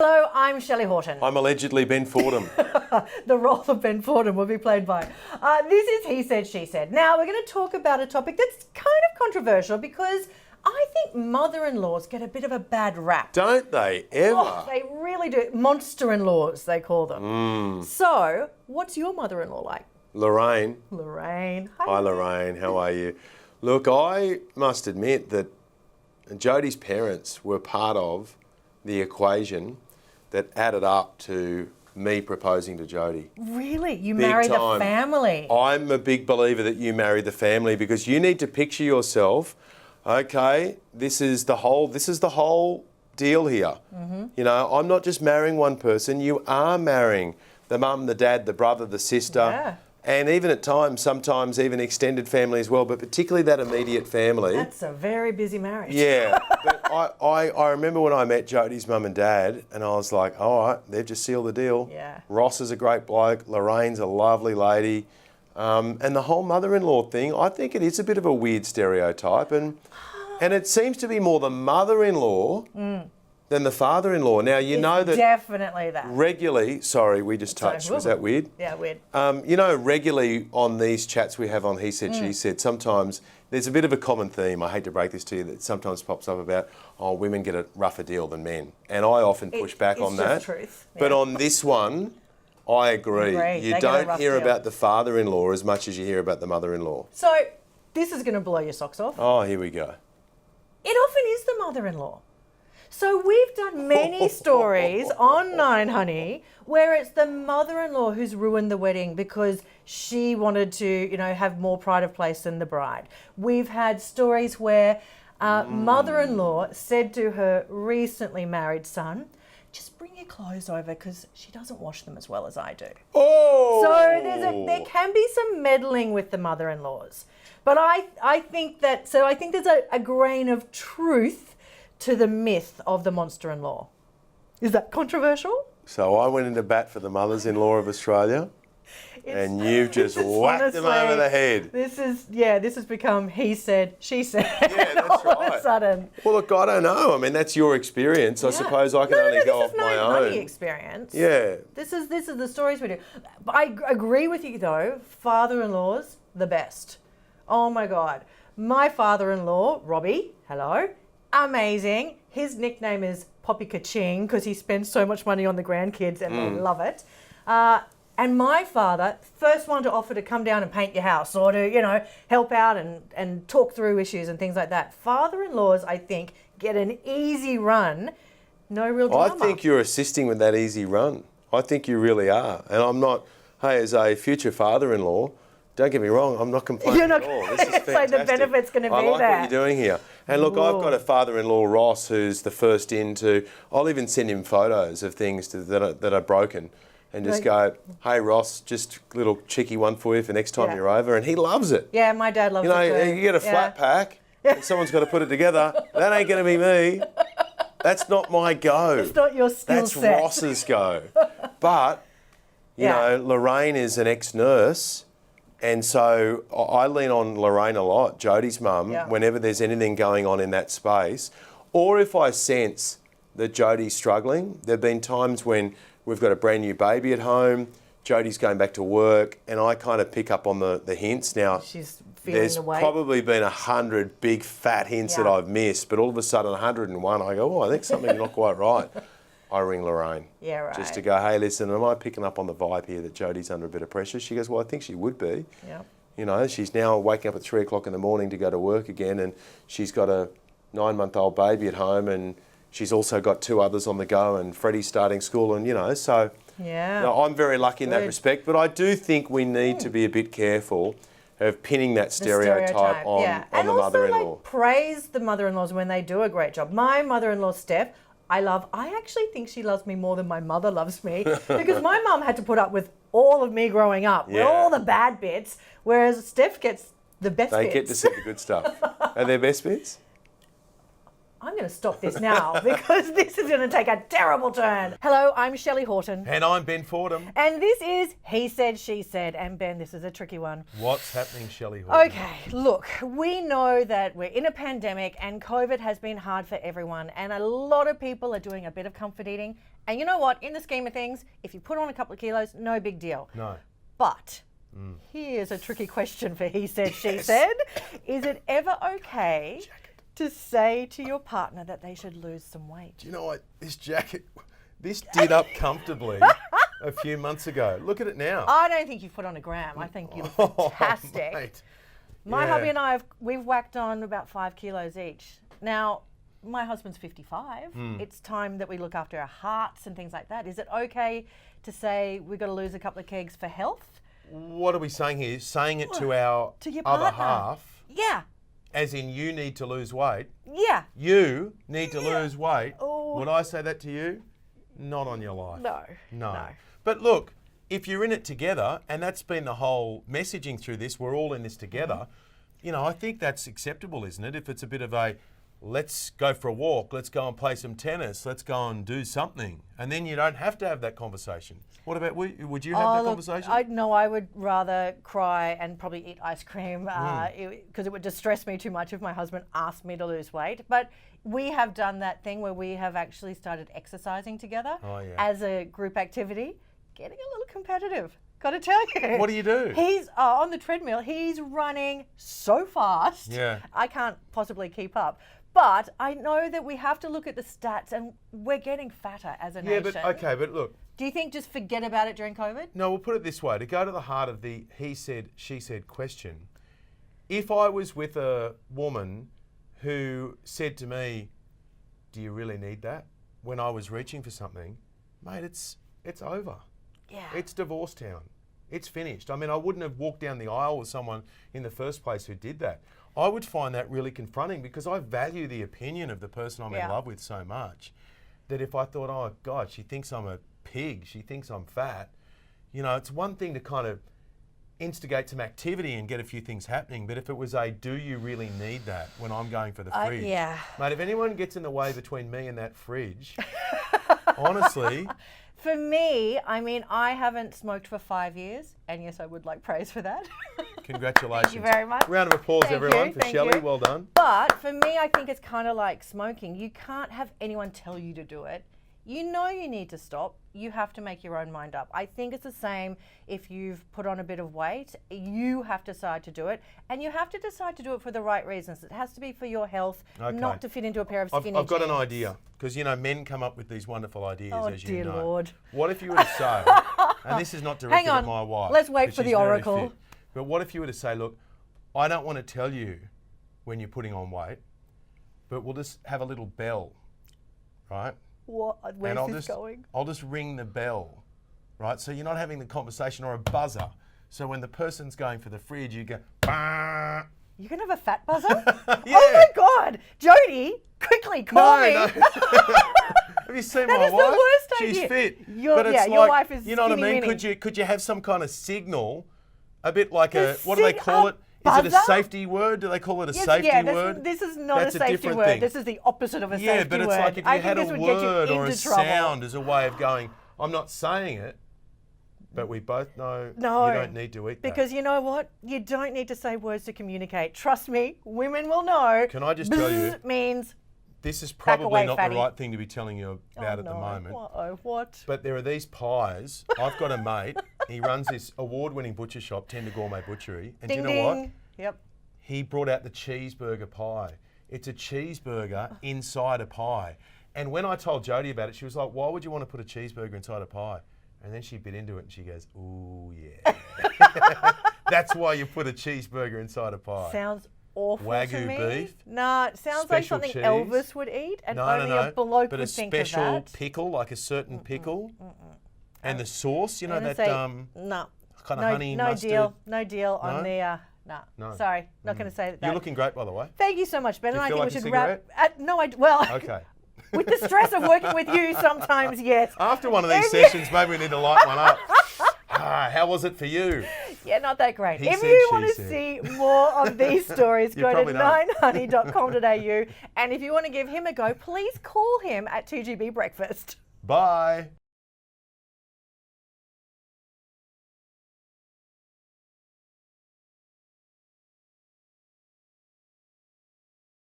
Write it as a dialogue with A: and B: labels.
A: Hello, I'm Shelley Horton.
B: I'm allegedly Ben Fordham.
A: The role of Ben Fordham will be played by. This is He Said, She Said. Now, we're going to talk about a topic that's kind of controversial because I think mother-in-laws get a bit of a bad rap.
B: Don't they ever?
A: Oh, they really do. Monster-in-laws, they call them. So, what's your mother-in-law like?
B: Lorraine.
A: Lorraine.
B: Hi, Lorraine. How are you? Look, I must admit that Jodie's parents were part of the equation that added up to me proposing to Jodie.
A: Really? You
B: Big
A: married the
B: time.
A: family?
B: I'm a big believer that you marry the family because you need to picture yourself, okay, this is the whole deal here. You know, I'm not just marrying one person, you are marrying the mum, the dad, the brother, the sister.
A: Yeah.
B: And even at times, sometimes even extended family as well, but particularly that immediate family.
A: That's a very busy marriage.
B: Yeah, but I remember when I met Jodie's mum and dad, and I was like, all right, they've just sealed the deal.
A: Yeah.
B: Ross is a great bloke, Lorraine's a lovely lady, and the whole mother-in-law thing, I think it is a bit of a weird stereotype, and it seems to be more the mother-in-law than the father-in-law. Now, you know that
A: Definitely that.
B: regularly, sorry, we just touched, was that weird?
A: Yeah, weird.
B: You know, regularly on these chats we have on He Said, She Said, sometimes there's a bit of a common theme, I hate to break this to you, that sometimes pops up about, oh, women get a rougher deal than men. And I often push back on that.
A: It's just truth.
B: But
A: Yeah.
B: on this one, I agree.
A: They
B: You
A: get a
B: don't
A: rough
B: hear
A: deal.
B: about the father-in-law as much as you hear about the mother-in-law.
A: So, this is going to blow your socks off.
B: Oh, here we go.
A: It often is the mother-in-law. So we've done many stories on 9Honey where it's the mother-in-law who's ruined the wedding because she wanted to, you know, have more pride of place than the bride. We've had stories where mother-in-law said to her recently married son, just bring your clothes over because she doesn't wash them as well as I do.
B: Oh!
A: So there can be some meddling with the mother-in-laws. But I think there's a grain of truth to the myth of the monster-in-law. Is that controversial?
B: So I went into bat for the mothers-in-law of Australia, and you've just whacked them over the head.
A: This has become he said, she said.
B: Yeah, that's
A: all
B: right.
A: of a sudden.
B: Well, look, I don't know. I mean, that's your experience. I suppose I can only go off my own.
A: This is experience.
B: Yeah.
A: This is the stories we do. But I agree with you though. Father-in-law's the best. Oh my God, my father-in-law, Robbie. Hello. Amazing. His nickname is Poppy Kaching because he spends so much money on the grandkids and they love it. And my father, first one to offer to come down and paint your house or to, you know, help out and talk through issues and things like that. Father-in-laws, I think, get an easy run, no real drama.
B: I think you're assisting with that easy run. I think you really are. And I'm not, hey, as a future father-in-law, don't get me wrong, I'm not complaining at all. This is fantastic.
A: So the benefit's going to be there.
B: I like what you're doing here. And look, I've got a father-in-law, Ross, who's the first I'll even send him photos of things that are broken and just go, hey, Ross, just a little cheeky one for you for next time you're over. And he loves it.
A: Yeah, my dad loves it too.
B: You know, you get a flat pack and someone's got to put it together. That ain't going to be me. That's not my go.
A: It's not your skill set.
B: That's Ross's go. But, you know, Lorraine is an ex-nurse. And so I lean on Lorraine a lot, Jodie's mum, whenever there's anything going on in that space. Or if I sense that Jodie's struggling, there have been times when we've got a brand new baby at home, Jodie's going back to work, and I kind of pick up on the hints. Now, there's probably been 100 big fat hints that I've missed, but all of a sudden 101, I go, oh, I think something's not quite right. I ring Lorraine.
A: Yeah, right.
B: Just to go, hey, listen, am I picking up on the vibe here that Jodie's under a bit of pressure? She goes, well, I think she would be.
A: Yeah.
B: You know, she's now waking up at 3 o'clock in the morning to go to work again, and she's got a 9-month-old baby at home, and she's also got 2 others on the go, and Freddie's starting school, and, you know, so I'm very lucky in that respect. But I do think we need to be a bit careful of pinning that stereotype on the mother-in-law.
A: And also, like, praise the mother-in-laws when they do a great job. My mother-in-law, Steph, I actually think she loves me more than my mother loves me because my mum had to put up with all of me growing up, with all the bad bits, whereas Steph gets the best bits.
B: They get to see the good stuff. Are there best bits?
A: I'm going to stop this now because this is going to take a terrible turn. Hello, I'm Shelley Horton.
B: And I'm Ben Fordham.
A: And this is He Said, She Said. And Ben, this is a tricky one.
B: What's happening, Shelley Horton?
A: Okay, look, we know that we're in a pandemic and COVID has been hard for everyone. And a lot of people are doing a bit of comfort eating And you know what? In the scheme of things, if you put on a couple of kilos, no big deal.
B: No.
A: But here's a tricky question for he said, she said. Is it ever okay to say to your partner that they should lose some weight?
B: Do you know what? This jacket, this did up comfortably a few months ago. Look at it now.
A: I don't think you've put on a gram. I think you look fantastic.
B: Mate.
A: My hubby and I, we've whacked on about 5 kilos each. Now, my husband's 55. It's time that we look after our hearts and things like that. Is it okay to say we've got to lose a couple of kegs for health?
B: What are we saying here? Saying it to our
A: your
B: other
A: partner.
B: half,
A: Yeah.
B: as in you need to lose weight.
A: Yeah.
B: You need to lose weight.
A: Oh.
B: Would I say that to you? Not on your life.
A: No.
B: But look, if you're in it together, and that's been the whole messaging through this, we're all in this together, you know, I think that's acceptable, isn't it? If it's a bit of a, let's go for a walk, let's go and play some tennis, let's go and do something. And then you don't have to have that conversation. What about, would you have that conversation?
A: I would rather cry and probably eat ice cream because it would distress me too much if my husband asked me to lose weight. But we have done that thing where we have actually started exercising together as a group activity, getting a little competitive. Got to tell you.
B: What do you do?
A: He's on the treadmill. He's running so fast.
B: Yeah.
A: I can't possibly keep up. But I know that we have to look at the stats, and we're getting fatter as a nation.
B: Yeah, but look.
A: Do you think just forget about it during COVID?
B: No, we'll put it this way. To go to the heart of the he said, she said question, if I was with a woman who said to me, do you really need that? When I was reaching for something, mate, it's over.
A: Yeah.
B: It's divorce town. It's finished. I mean, I wouldn't have walked down the aisle with someone in the first place who did that. I would find that really confronting because I value the opinion of the person I'm in love with so much that if I thought, oh God, she thinks I'm a pig, she thinks I'm fat, you know, it's one thing to kind of instigate some activity and get a few things happening, but if it was a, do you really need that when I'm going for the fridge? Mate, if anyone gets in the way between me and that fridge, honestly.
A: For me, I mean, I haven't smoked for 5 years, and yes, I would like praise for that.
B: Congratulations.
A: Thank you very much.
B: Round of applause, everyone, for Shelley. Well done.
A: But for me, I think it's kind of like smoking. You can't have anyone tell you to do it. You know you need to stop. You have to make your own mind up. I think it's the same if you've put on a bit of weight. You have to decide to do it, and you have to decide to do it for the right reasons. It has to be for your health, not to fit into a pair of skinny jeans.
B: I've got an idea, because, you know, men come up with these wonderful ideas, as you know.
A: Oh, dear Lord.
B: What if you were to say, and this is not directed at my wife.
A: Let's wait for the oracle.
B: But what if you were to say, look, I don't want to tell you when you're putting on weight, but we'll just have a little bell, right?
A: What? Where's this going?
B: I'll just ring the bell, right? So you're not having the conversation or a buzzer. So when the person's going for the fridge, you go, bah.
A: You're going to have a fat buzzer?
B: Yeah.
A: Oh my God. Jody, quickly call me.
B: No. Have you seen my wife?
A: That is the worst idea.
B: She's fit.
A: Your wife is
B: you know what I mean?
A: skinny
B: Could you have some kind of signal, a bit like what do they
A: a
B: call it?
A: buzzer?
B: Is it a safety word? Do they call it a safety word?
A: This is not
B: That's
A: a safety
B: different
A: word.
B: thing.
A: This is the opposite of a safety word.
B: Yeah, but it's like if you had a word or a
A: trouble.
B: sound as a way of going, I'm not saying it, but we both know you don't need to eat that.
A: Because you know what? You don't need to say words to communicate. Trust me, women will know.
B: Can I just tell you?
A: Means
B: this is probably not
A: fatty.
B: the right thing to be telling you about at the moment.
A: What?
B: But there are these pies. I've got a mate. He runs this award-winning butcher shop, Tender Gourmet Butchery. And
A: Ding,
B: do you know what?
A: Yep.
B: He brought out the cheeseburger pie. It's a cheeseburger inside a pie. And when I told Jodie about it, she was like, why would you want to put a cheeseburger inside a pie? And then she bit into it and she goes, ooh, yeah. That's why you put a cheeseburger inside a pie.
A: Sounds awful
B: Wagyu
A: to me.
B: beef.
A: Nah, it sounds like something
B: cheese.
A: Elvis would eat, and only a bloke would think of that.
B: But a special pickle, like a certain pickle. And the sauce, you know, that kind of honey mustard.
A: No deal on the... No. Sorry, not going to say that.
B: You're looking great, by the way.
A: Thank you so much, Ben.
B: Do you
A: and
B: feel
A: I
B: like
A: think we
B: a
A: should wrap. No,
B: Okay.
A: With the stress of working with you, sometimes yes.
B: After one of these sessions, maybe we need to light one up. How was it for you?
A: Yeah, not that great.
B: He
A: if
B: said,
A: you want
B: she
A: to
B: said.
A: see more of these stories,
B: You
A: go to
B: probably don't.
A: 9honey.com.au. And if you want to give him a go, please call him at 2GB Breakfast.
B: Bye.